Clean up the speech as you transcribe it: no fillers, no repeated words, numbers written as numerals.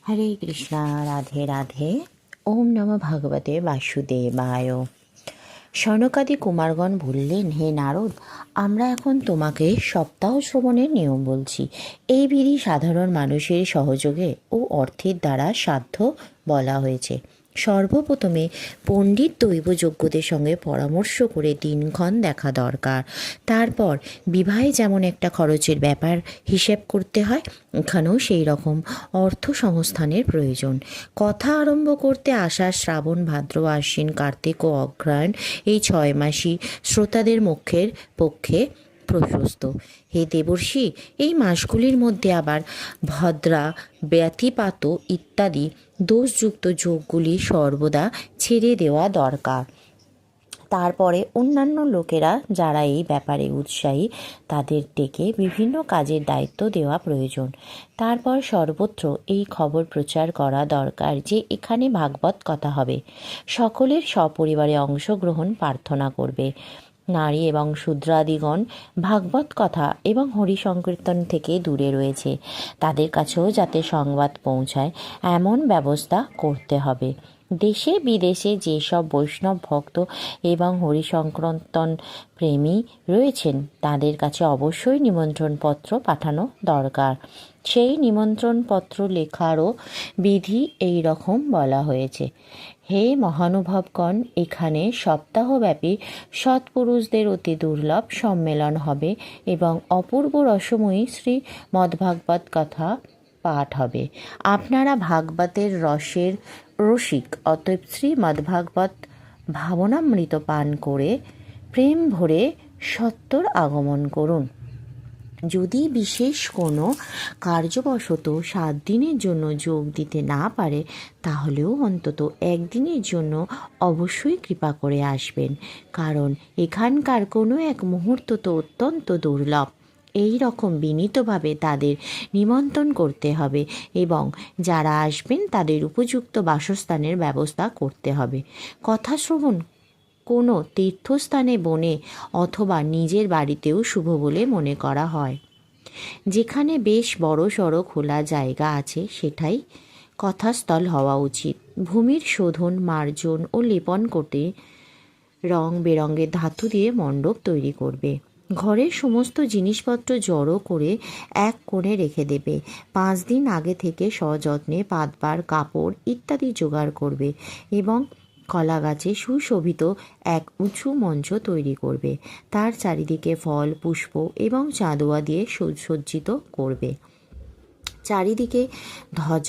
হরে কৃষ্ণা, রাধে রাধে। ওম নমঃ ভগবতে বাসুদেবায়। সনকাদি কুমারগণ বললেন, হে নারদ, আমরা এখন তোমাকে সপ্তাহ শ্রবণের নিয়ম বলছি। এই বিধি সাধারণ মানুষের সহযোগে ও অর্থের দ্বারা সাধ্য বলা হয়েছে। সর্বপ্রথমে পণ্ডিত দৈবযজ্ঞদের সঙ্গে পরামর্শ করে দিনক্ষণ দেখা দরকার। তারপর বিবাহে যেমন একটা খরচের ব্যাপার হিসেব করতে হয়, এখানেও সেই রকম অর্থ সংস্থানের প্রয়োজন। কথা আরম্ভ করতে আষাঢ়, শ্রাবণ, ভাদ্র, আশ্বিন, কার্তিক ও অগ্রহায়ণ এই 6 মাসই শ্রোতাদের মুখের পক্ষে প্রশস্ত। হে দেবর্ষি, এই মাসগুলির মধ্যে আবার ভদ্রা, ব্যতিপাত ইত্যাদি দোষযুক্ত যোগগুলি সর্বদা ছেড়ে দেওয়া দরকার। তারপরে অন্যান্য লোকেরা যারা এই ব্যাপারে উৎসাহী তাদের ডেকে বিভিন্ন কাজের দায়িত্ব দেওয়া প্রয়োজন। তারপর সর্বত্র এই খবর প্রচার করা দরকার যে এখানে ভাগবত কথা হবে। সকলের সপরিবারে অংশগ্রহণ প্রার্থনা করবে। নারী এবং শূদ্রাদিগণ ভাগবত কথা এবং হরি সংকীর্তন থেকে দূরে রয়েছে, তাদের কাছেও যাতে সংবাদ পৌঁছায় এমন ব্যবস্থা করতে হবে। দেশে বিদেশে যেসব বৈষ্ণব ভক্ত এবং হরি সংকীর্তন প্রেমী রয়েছেন তাদের কাছে অবশ্যই নিমন্ত্রণপত্র পাঠানো দরকার। সেই নিমন্ত্রণপত্র লেখারও বিধি এই রকম বলা হয়েছে। হে মহানুভবগণ, এখানে সপ্তাহব্যাপী সৎপুরুষদের অতি দুর্লভ সম্মেলন হবে এবং অপূর্ব রসময়ী শ্রীমদ্ভাগবত কথা পাঠ হবে। আপনারা ভাগবতের রসের রসিক, অতএব শ্রীমদ্ভাগবত ভাবনামৃত পান করে প্রেম ভরে সত্বর আগমন করুন। যদি বিশেষ কোনো কার্যবশত 7 দিনের জন্য যোগ দিতে না পারে, তাহলেও অন্তত 1 দিনের জন্য অবশ্যই কৃপা করে আসবেন, কারণ এখানকার কোনো এক মুহূর্ত তো অত্যন্ত দুর্লভ। এই রকম বিনীতভাবে তাদের নিমন্ত্রণ করতে হবে এবং যারা আসবেন তাদের উপযুক্ত বাসস্থানের ব্যবস্থা করতে হবে। কথা শ্রবণ কোনো তীর্থস্থানে, বনে অথবা নিজের বাড়িতেও শুভ বলে মনে করা হয়। যেখানে বেশ বড় সড়ো খোলা জায়গা আছে সেটাই কথাস্থল হওয়া উচিত। ভূমির শোধন, মার্জন ও লেপন করতে রং বেরঙের ধাতু দিয়ে মণ্ডপ তৈরি করবে। ঘরের সমস্ত জিনিসপত্র জড়ো করে এক কোণে রেখে দেবে। 5 দিন আগে থেকে সযত্নে পাতবার কাপড় ইত্যাদি জোগাড় করবে এবং কলা গাছে সুশোভিত এক উঁচু মঞ্চ তৈরি করবে। তার চারিদিকে ফল, পুষ্প এবং চাঁদোয়া দিয়ে সুসজ্জিত করবে। চারিদিকে ধ্বজা